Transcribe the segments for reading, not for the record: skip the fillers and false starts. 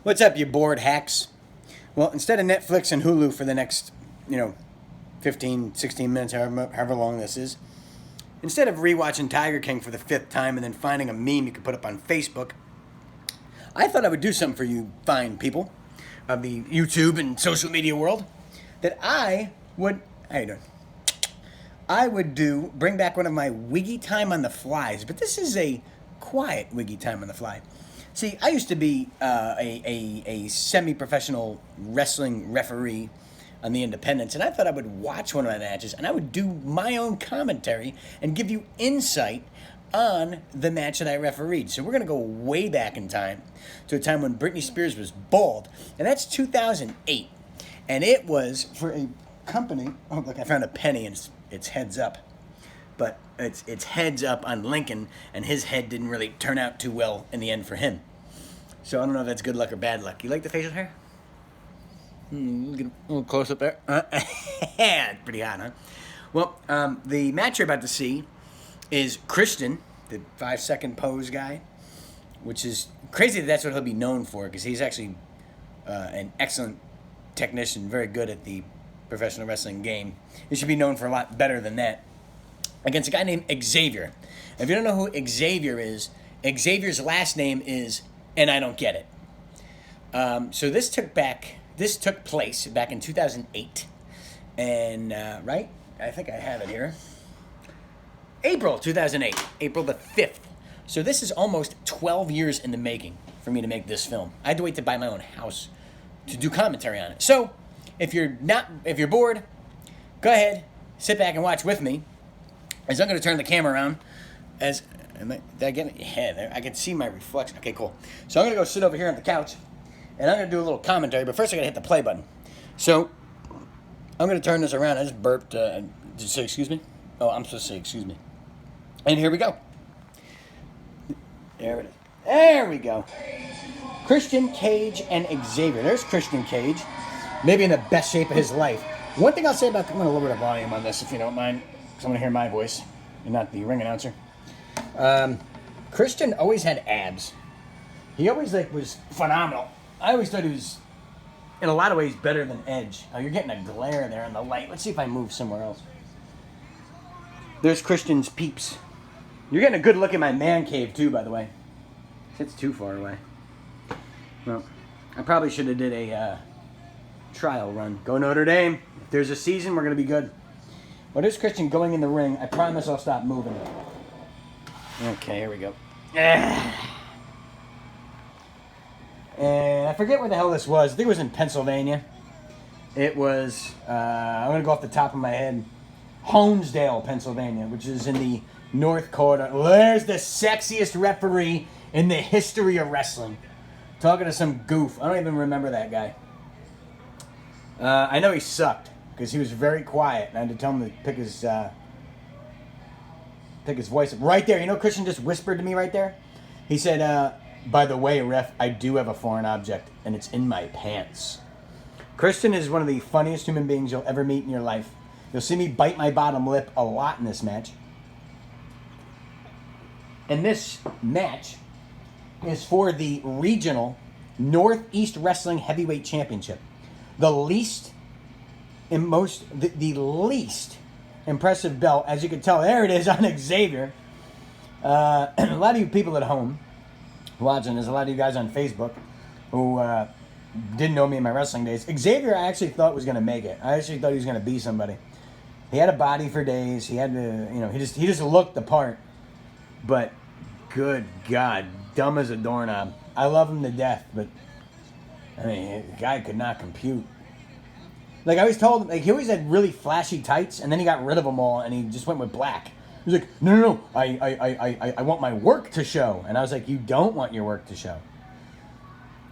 What's up, you bored hacks? Well, instead of Netflix and Hulu for the next, 15, 16 minutes, however long this is, instead of rewatching Tiger King for the 5th time and then finding a meme you could put up on Facebook, I thought I would do something for you fine people of the YouTube and social media world that I would, how you doing? I would bring back one of my WIGGY time on the flies, but this is a quiet WIGGY time on the fly. See, I used to be a semi-professional wrestling referee on the Independents, and I thought I would watch one of my matches, and I would do my own commentary and give you insight on the match that I refereed. So we're going to go way back in time to a time when Britney Spears was bald, and that's 2008. And it was for a company, oh look, I found a penny and it's heads up. But it's heads up on Lincoln, and his head didn't really turn out too well in the end for him. So I don't know if that's good luck or bad luck. You like the facial hair? Get a little close up there. It's pretty hot, huh? Well, the match you're about to see is Christian, the 5-second pose guy, which is crazy that's what he'll be known for, because he's actually an excellent technician, very good at the professional wrestling game. He should be known for a lot better than that. Against a guy named Xavier. If you don't know who Xavier is, Xavier's last name is, and I don't get it. So this took place back in 2008, and right, I think I have it here. April 2008, April the 5th. So this is almost 12 years in the making for me to make this film. I had to wait to buy my own house to do commentary on it. So if you're bored, go ahead, sit back and watch with me. As I'm going to turn the camera around, did I get it? Yeah, there. I can see my reflection. Okay, cool. So I'm going to go sit over here on the couch, and I'm going to do a little commentary, but first I got to hit the play button. So I'm going to turn this around. I just burped. Did you say excuse me? Oh, I'm supposed to say excuse me. And here we go. There it is. There we go. Christian Cage and Xavier. There's Christian Cage, maybe in the best shape of his life. One thing I'll say about, I'm going to lower the volume on this if you don't mind, because I'm going to hear my voice and not the ring announcer. Christian always had abs. He always was phenomenal. I always thought he was, in a lot of ways, better than Edge. Oh, you're getting a glare there in the light. Let's see if I move somewhere else. There's Christian's peeps. You're getting a good look at my man cave, too, by the way. It's too far away. Well, I probably should have did a trial run. Go Notre Dame. If there's a season, we're going to be good. Well, there's Christian going in the ring. I promise I'll stop moving. Okay, here we go. And I forget where the hell this was. I think it was in Pennsylvania. It was, I'm going to go off the top of my head, Honesdale, Pennsylvania, which is in the North Quarter. There's the sexiest referee in the history of wrestling. Talking to some goof. I don't even remember that guy. I know he sucked, because he was very quiet, and I had to tell him to pick his voice up. Right there, you know Christian just whispered to me right there? He said, by the way, ref, I do have a foreign object, and it's in my pants. Christian is one of the funniest human beings you'll ever meet in your life. You'll see me bite my bottom lip a lot in this match. And this match is for the regional Northeast Wrestling Heavyweight Championship. The least impressive belt, as you can tell, there it is on Xavier. A lot of you people at home watching, there's a lot of you guys on Facebook who didn't know me in my wrestling days. Xavier, I actually thought was going to make it. I actually thought he was going to be somebody. He had a body for days. He had to, he just looked the part. But good God, dumb as a doorknob. I love him to death, but I mean, the guy could not compute. Like I always told him, he always had really flashy tights, and then he got rid of them all, and he just went with black. He was like, no, I want my work to show. And I was like, you don't want your work to show.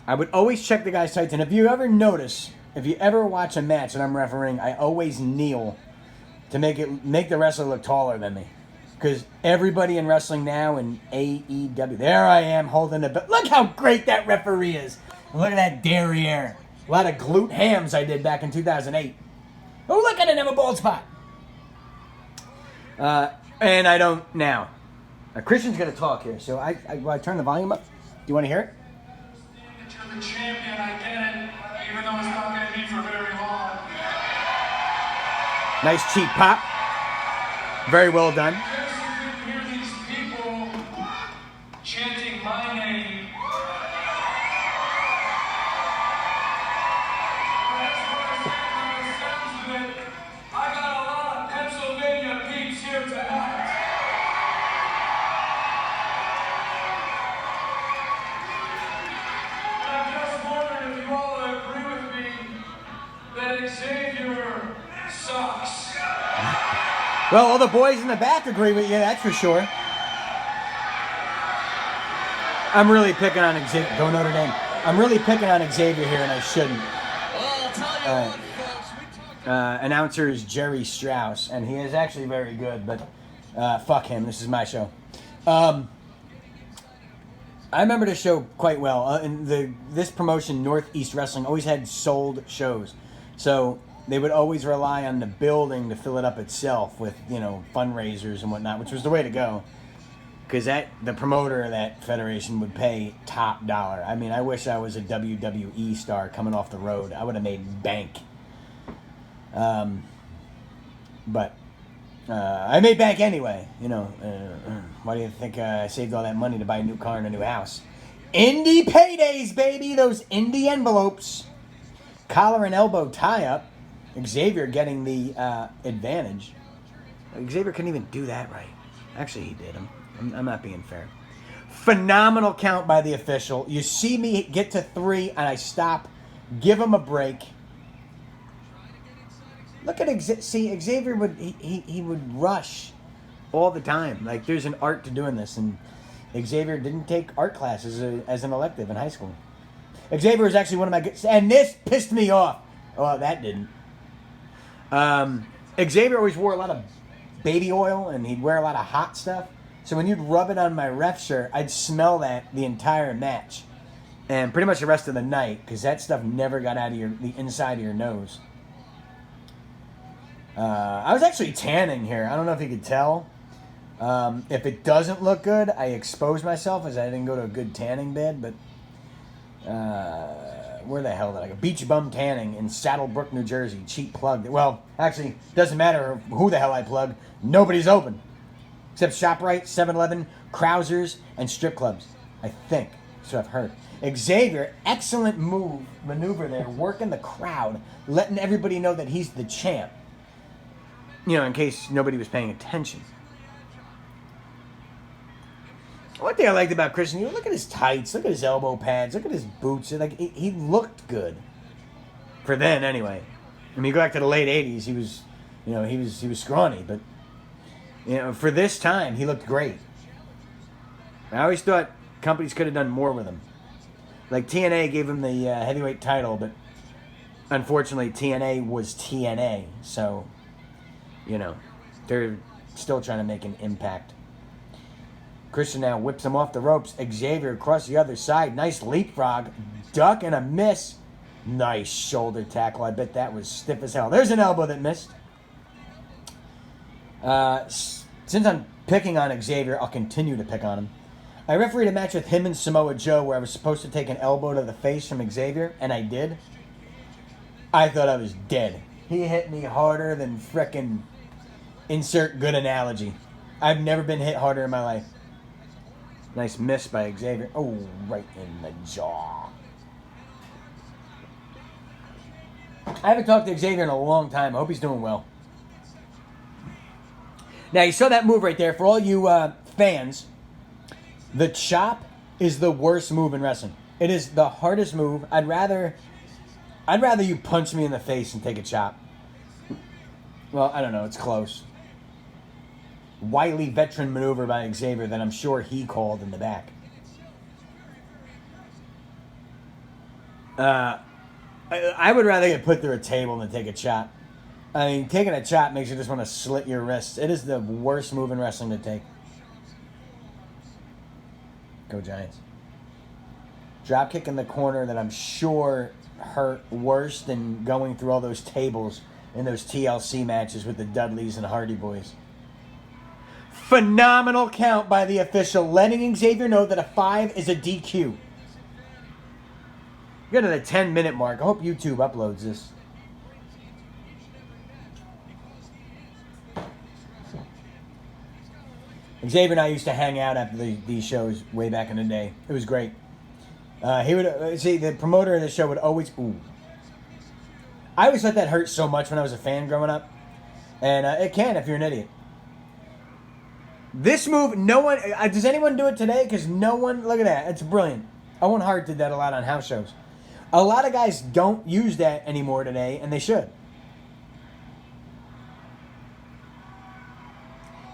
I would always check the guy's tights, and if you ever notice, if you ever watch a match and I'm refereeing, I always kneel to make the wrestler look taller than me. Because everybody in wrestling now in AEW, there I am holding the belt. Look how great that referee is. And look at that derriere. A lot of glute hams I did back in 2008. Oh, look, I didn't have a bald spot. And I don't now. Christian's going to talk here, so I turn the volume up. Do you want to hear it? Nice cheap pop. Very well done. Hear these people chanting my name. I got a lot of Pennsylvania peeps here tonight. I'm just wondering if you all agree with me that Xavier sucks. Well, all the boys in the back agree with you, that's for sure. I'm really picking on Xavier. Go Notre Dame. I'm really picking on Xavier here, and I shouldn't. Well, I'll tell you what, folks. We talked Announcer is Jerry Strauss, and he is actually very good, but fuck him. This is my show. I remember this show quite well. This promotion, Northeast Wrestling, always had sold shows. So they would always rely on the building to fill it up itself with, fundraisers and whatnot, which was the way to go. Because the promoter of that federation would pay top dollar. I mean, I wish I was a WWE star coming off the road. I would have made bank. But I made bank anyway. Why do you think I saved all that money to buy a new car and a new house? Indie paydays, baby. Those indie envelopes. Collar and elbow tie-up. Xavier getting the advantage. Xavier couldn't even do that right. Actually, he did. I'm not being fair. Phenomenal count by the official. You see me get to 3 and I stop. Give him a break. Look at Xavier would he would rush all the time. Like there's an art to doing this, and Xavier didn't take art classes as an elective in high school. Xavier is actually one of my good, and this pissed me off. Oh, that didn't. Xavier always wore a lot of baby oil, and he'd wear a lot of hot stuff. So when you'd rub it on my ref shirt, I'd smell that the entire match, and pretty much the rest of the night, because that stuff never got out of the inside of your nose. I was actually tanning here. I don't know if you could tell. If it doesn't look good, I exposed myself as I didn't go to a good tanning bed, but where the hell did I go? Beach Bum Tanning in Saddlebrook, New Jersey. Cheap plug. Well, actually, doesn't matter who the hell I plug. Nobody's open. Except ShopRite, 7-Eleven, Krausers, and strip clubs. I think. That's what I've heard. Xavier, excellent maneuver there, working the crowd, letting everybody know that he's the champ. In case nobody was paying attention. One thing I liked about Christian, look at his tights, look at his elbow pads, look at his boots. Like he looked good. For then, anyway. I mean, you go back to the late '80s, he was, he was scrawny, but for this time, he looked great. I always thought companies could have done more with him. Like TNA gave him the heavyweight title, but unfortunately, TNA was TNA, so they're still trying to make an impact. Christian now whips him off the ropes. Xavier across the other side. Nice leapfrog. Duck and a miss. Nice shoulder tackle. I bet that was stiff as hell. There's an elbow that missed. Since I'm picking on Xavier, I'll continue to pick on him. I refereed a match with him and Samoa Joe where I was supposed to take an elbow to the face from Xavier, and I did. I thought I was dead. He hit me harder than frickin' insert good analogy. I've never been hit harder in my life. Nice miss by Xavier. Oh, right in the jaw. I haven't talked to Xavier in a long time. I hope he's doing well. Now, you saw that move right there. For all you fans, the chop is the worst move in wrestling. It is the hardest move. I'd rather you punch me in the face and take a chop. Well, I don't know. It's close. Wily veteran maneuver by Xavier that I'm sure he called in the back. I would rather get put through a table than take a chop. I mean, taking a chop makes you just want to slit your wrists. It is the worst move in wrestling to take. Go Giants. Drop kick in the corner that I'm sure hurt worse than going through all those tables in those TLC matches with the Dudleys and Hardy Boys. Phenomenal count by the official, letting Xavier know that a 5 is a DQ. We're to the 10-minute mark. I hope YouTube uploads this. Xavier and I used to hang out after these shows way back in the day. It was great. He would see the promoter of the show would always. Ooh. I always thought that hurt so much when I was a fan growing up, and it can if you're an idiot. This move, no one does anyone do it today? Because no one. Look at that, it's brilliant. Owen Hart did that a lot on house shows. A lot of guys don't use that anymore today, and they should.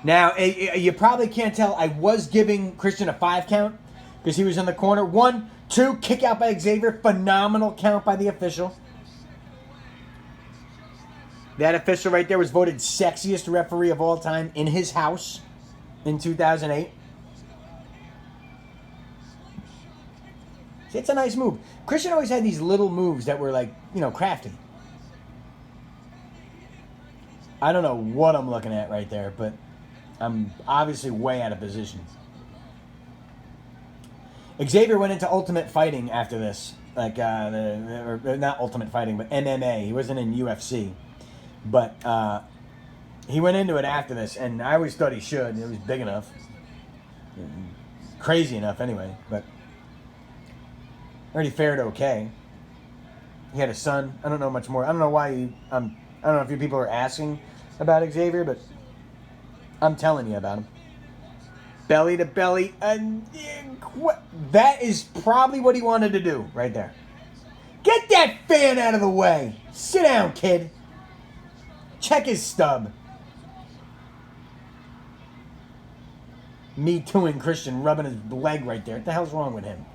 Now, you probably can't tell. I was giving Christian a 5 count because he was in the corner. 1, 2, kick out by Xavier. Phenomenal count by the official. That official right there was voted sexiest referee of all time in his house in 2008. See, it's a nice move. Christian always had these little moves that were like, crafty. I don't know what I'm looking at right there, but I'm obviously way out of position. Xavier went into Ultimate Fighting after this. Like, or not Ultimate Fighting, but MMA. He wasn't in UFC. But he went into it after this, and I always thought he should. It was big enough. Crazy enough, anyway. But already fared okay. He had a son. I don't know much more. I don't know why I don't know if you people are asking about Xavier, but I'm telling you about him. Belly to belly. That is probably what he wanted to do right there. Get that fan out of the way. Sit down, kid. Check his stub. Me tooing Christian rubbing his leg right there. What the hell's wrong with him?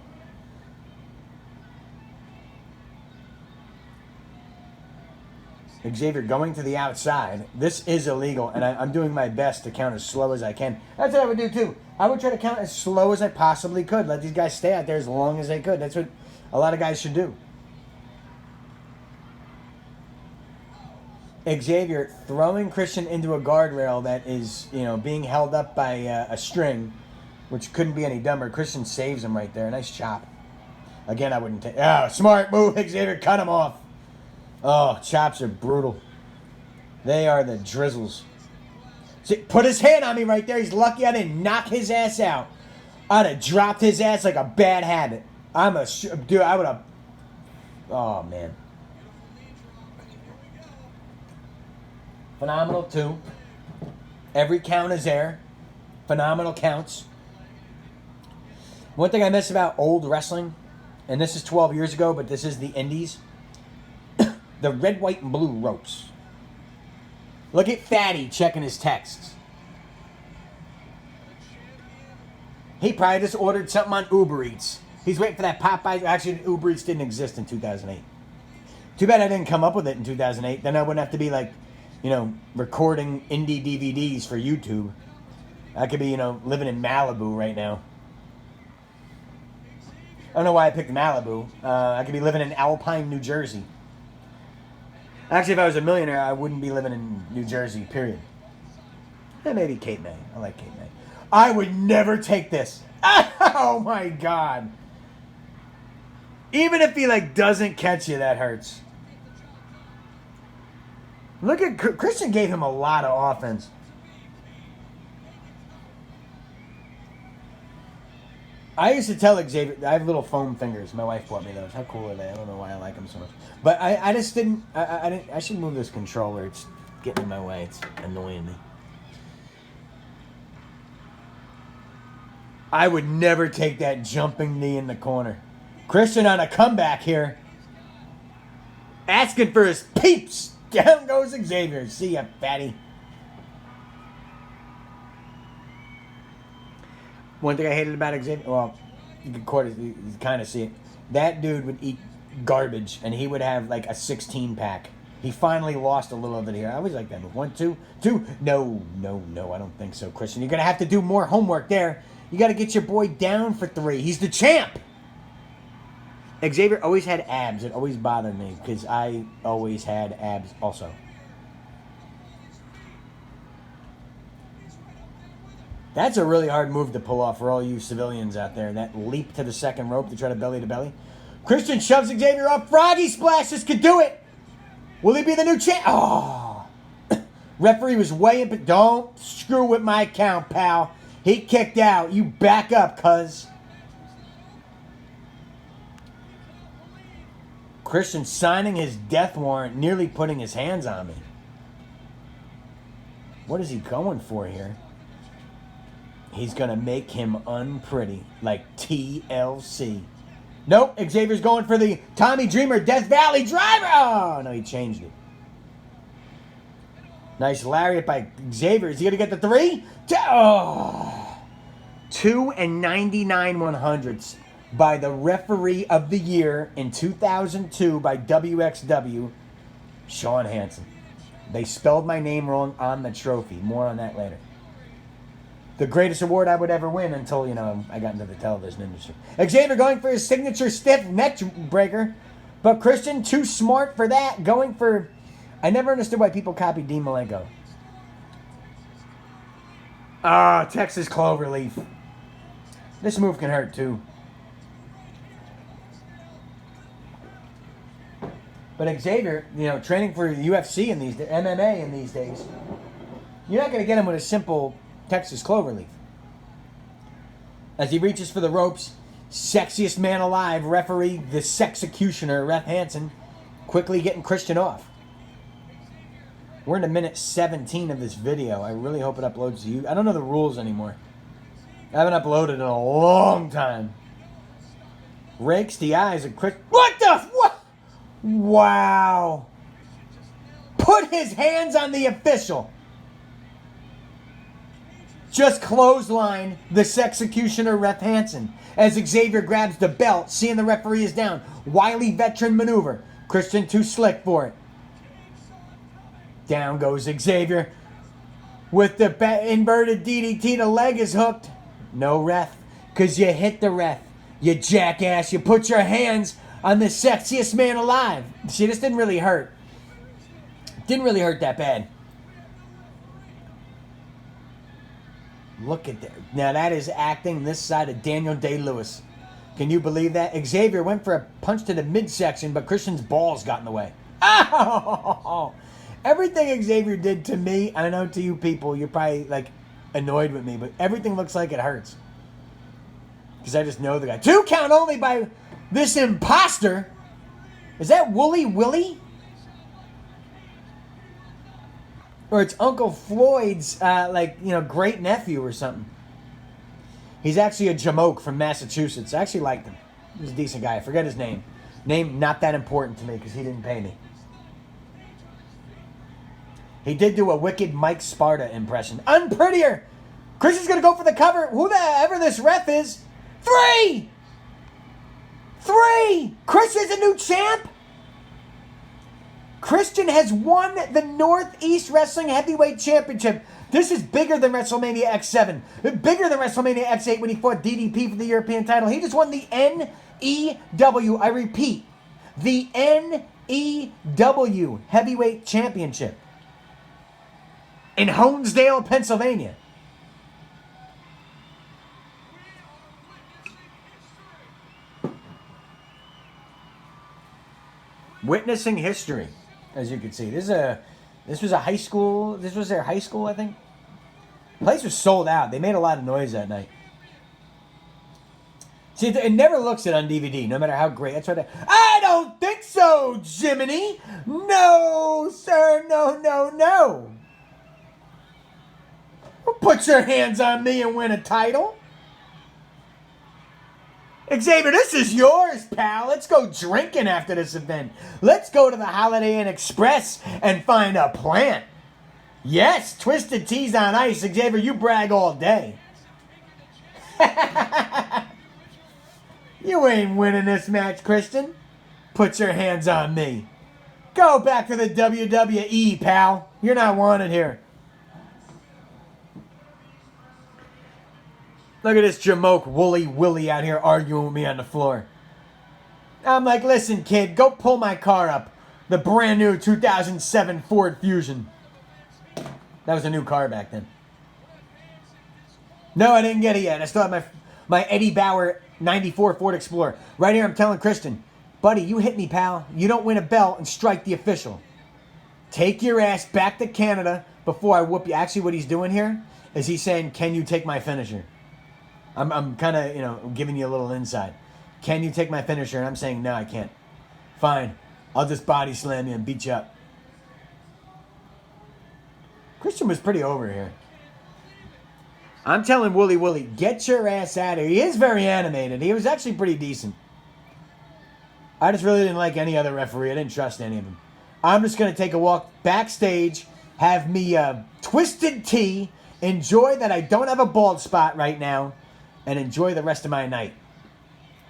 Xavier going to the outside. This is illegal, and I'm doing my best to count as slow as I can. That's what I would do, too. I would try to count as slow as I possibly could. Let these guys stay out there as long as they could. That's what a lot of guys should do. Xavier throwing Christian into a guardrail that is, being held up by a string, which couldn't be any dumber. Christian saves him right there. Nice chop. Again, I wouldn't take... Oh, smart move, Xavier. Cut him off. Oh, chops are brutal. They are the drizzles. See, put his hand on me right there. He's lucky I didn't knock his ass out. I'd have dropped his ass like a bad habit. Dude, I would have... Oh, man. Phenomenal, too. Every count is there. Phenomenal counts. One thing I miss about old wrestling, and this is 12 years ago, but this is the indies, the red, white, and blue ropes. Look at Fatty checking his texts. He probably just ordered something on Uber Eats. He's waiting for that Popeyes. Actually, Uber Eats didn't exist in 2008. Too bad I didn't come up with it in 2008. Then I wouldn't have to be like, recording indie DVDs for YouTube. I could be, living in Malibu right now. I don't know why I picked Malibu. I could be living in Alpine, New Jersey. Actually, if I was a millionaire, I wouldn't be living in New Jersey, period. Maybe Cape May. I like Cape May. I would never take this. Oh, my God. Even if he, doesn't catch you, that hurts. Look at... Christian gave him a lot of offense. I used to tell Xavier, I have little foam fingers. My wife bought me those. How cool are they? I don't know why I like them so much. But I just didn't, I should move this controller. It's getting in my way. It's annoying me. I would never take that jumping knee in the corner. Christian on a comeback here. Asking for his peeps. Down goes Xavier. See ya, fatty. One thing I hated about Xavier, well, you can kind of see it. That dude would eat garbage, and he would have a 16-pack. He finally lost a little of it here. I always like that move. 1, 2, 2. No, I don't think so, Christian. You're going to have to do more homework there. You got to get your boy down for 3. He's the champ. Xavier always had abs. It always bothered me, because I always had abs also. That's a really hard move to pull off for all you civilians out there. That leap to the second rope to try to belly. Christian shoves Xavier up. Froggy Splash. This could do it. Will he be the new champ? Oh. Referee was way in, but don't screw with my count, pal. He kicked out. You back up, cuz. Christian signing his death warrant, nearly putting his hands on me. What is he going for here? He's going to make him unpretty, like TLC. Nope, Xavier's going for the Tommy Dreamer Death Valley Driver. Oh, no, he changed it. Nice lariat by Xavier. Is he going to get the 3? Oh. 2 99/100ths by the referee of the year in 2002 by WXW, Sean Hansen. They spelled my name wrong on the trophy. More on that later. The greatest award I would ever win until, I got into the television industry. Xavier going for his signature stiff neck breaker. But Christian, too smart for that. Going for... I never understood why people copied Dean Malenko. Texas Cloverleaf. This move can hurt, too. But Xavier, training for UFC in these MMA in these days, you're not going to get him with a simple Texas Cloverleaf. As he reaches for the ropes, sexiest man alive, referee, the sexecutioner, Ref Hansen, quickly getting Christian off. We're in minute 17 of this video. I really hope it uploads to you. I don't know the rules anymore. I haven't uploaded in a long time. Rakes the eyes of Christian. What the? What? Wow. Put his hands on the official. Just clothesline the sexecutioner Ref Hansen as Xavier grabs the belt, seeing the referee is down. Wily veteran maneuver. Christian too slick for it. Down goes Xavier with the inverted DDT. The leg is hooked. No ref, because you hit the ref. You jackass. You put your hands on the sexiest man alive. See, this didn't really hurt. Didn't really hurt that bad. Look at that. Now that is acting this side of Daniel Day-Lewis. Can you believe that? Xavier went for a punch to the midsection, but Christian's balls got in the way. Oh! Everything Xavier did to me, I know to you people, you're probably annoyed with me, but everything looks like it hurts. Because I just know the guy. 2 count only by this imposter. Is that Wooly Willie? Or it's Uncle Floyd's, great nephew or something. He's actually a Jamoke from Massachusetts. I actually liked him. He was a decent guy. I forget his name. Name not that important to me because he didn't pay me. He did do a wicked Mike Sparta impression. Unprettier! Christian's going to go for the cover. Who the ever this ref is. 3! Christian's a new champ! Christian has won the Northeast Wrestling Heavyweight Championship. This is bigger than WrestleMania X7. Bigger than WrestleMania X8 when he fought DDP for the European title. He just won the NEW, I repeat, the NEW Heavyweight Championship in Honesdale, Pennsylvania. Witnessing history, as you can see. This was a high school. This was their high school, I think. The place was sold out. They made a lot of noise that night. See, it never looks it on DVD, no matter how great. That's what I don't think so, Jiminy. No, sir. No. Put your hands on me and win a title. Xavier, this is yours, pal. Let's go drinking after this event. Let's go to the Holiday Inn Express and find a plant. Yes, Twisted Teas on ice. Xavier, you brag all day. You ain't winning this match, Christian. Put your hands on me. Go back to the WWE, pal. You're not wanted here. Look at this Jamoke Wooly Willie out here arguing with me on the floor. I'm like, listen, kid, go pull my car up. The brand new 2007 Ford Fusion. That was a new car back then. No, I didn't get it yet. I still have my Eddie Bauer 94 Ford Explorer. Right here, I'm telling Christian, buddy, you hit me, pal. You don't win a belt and strike the official. Take your ass back to Canada before I whoop you. Actually, what he's doing here is he saying, "Can you take my finisher?" I'm kind of, giving you a little insight. Can you take my finisher? And I'm saying, no, I can't. Fine. I'll just body slam you and beat you up. Christian was pretty over here. I'm telling Wooly, get your ass out of here. He is very animated. He was actually pretty decent. I just really didn't like any other referee. I didn't trust any of them. I'm just going to take a walk backstage, have me twisted tea, enjoy that I don't have a bald spot right now, and enjoy the rest of my night.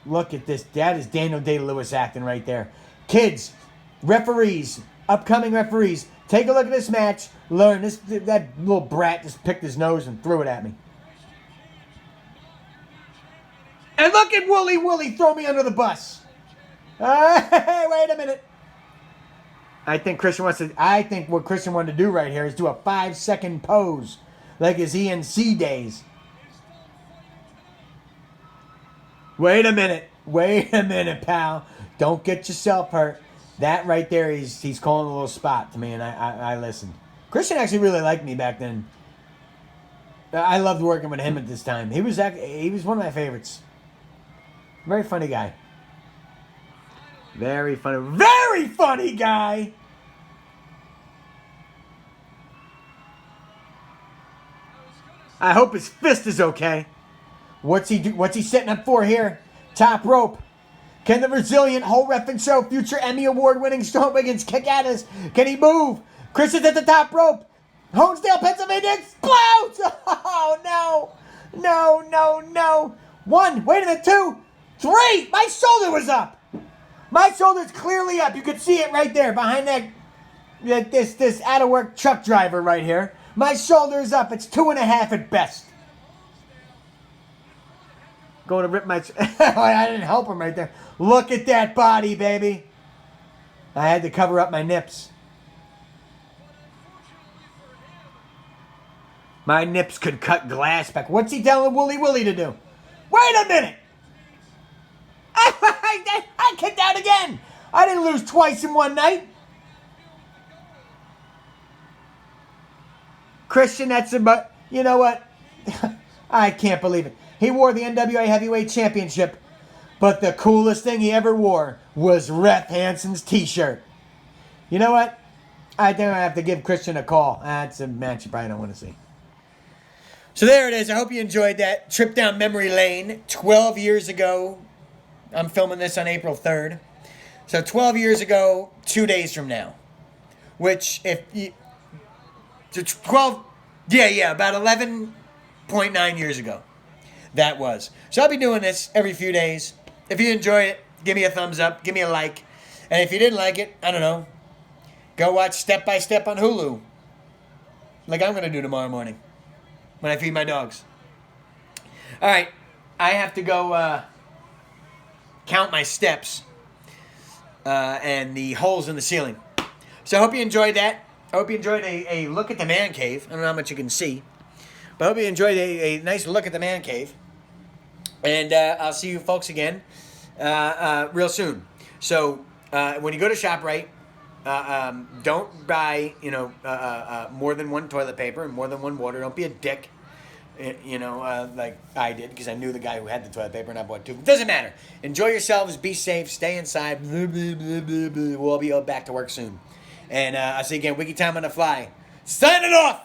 Look at this. That is Daniel Day-Lewis acting right there. Kids, referees, upcoming referees, take a look at this match. Learn this. That little brat just picked his nose and threw it at me. And look at Wooly throw me under the bus. Hey, wait a minute. I think what Christian wanted to do right here is do a 5-second pose, like his ENC days. Wait a minute, pal. Don't get yourself hurt. That right there, he's calling a little spot to me, and I listened. Christian actually really liked me back then. I loved working with him at this time. He was one of my favorites. Very funny guy. Very funny guy. I hope his fist is okay. What's he setting up for here? Top rope. Can the resilient whole reffing show future Emmy Award winning Sean Wiggins kick at us? Can he move? Chris is at the top rope. Honesdale, Pennsylvania explodes! Oh no. No. 1, wait a minute, 2, 3! My shoulder was up! My shoulder's clearly up. You could see it right there behind this out of work truck driver right here. My shoulder is up. It's 2.5 at best. Going to rip my... I didn't help him right there. Look at that body, baby. I had to cover up my nips. My nips could cut glass back. What's he telling Wooly to do? Wait a minute. I kicked out again. I didn't lose twice in one night. Christian, that's about... You know what? I can't believe it. He wore the NWA Heavyweight Championship, but the coolest thing he ever wore was Ref Hansen's t-shirt. You know what? I think I have to give Christian a call. That's a match you probably don't want to see. So there it is. I hope you enjoyed that trip down memory lane. 12 years ago. I'm filming this on April 3rd. So 12 years ago, 2 days from now. Which, if you... 12... Yeah, about 11.9 years ago. That was. So I'll be doing this every few days. If you enjoy it, give me a thumbs up. Give me a like. And if you didn't like it, I don't know. Go watch Step by Step on Hulu. Like I'm going to do tomorrow morning. When I feed my dogs. Alright. I have to go count my steps. And the holes in the ceiling. So I hope you enjoyed that. I hope you enjoyed a look at the man cave. I don't know how much you can see. But I hope you enjoyed a nice look at the man cave. And I'll see you folks again real soon. So when you go to ShopRite, don't buy more than one toilet paper and more than one water. Don't be a dick, like I did because I knew the guy who had the toilet paper and I bought two. It doesn't matter. Enjoy yourselves. Be safe. Stay inside. Blah, blah, blah, blah, blah. We'll be back to work soon. And I'll see you again. Wiggy time on the fly. Signing off.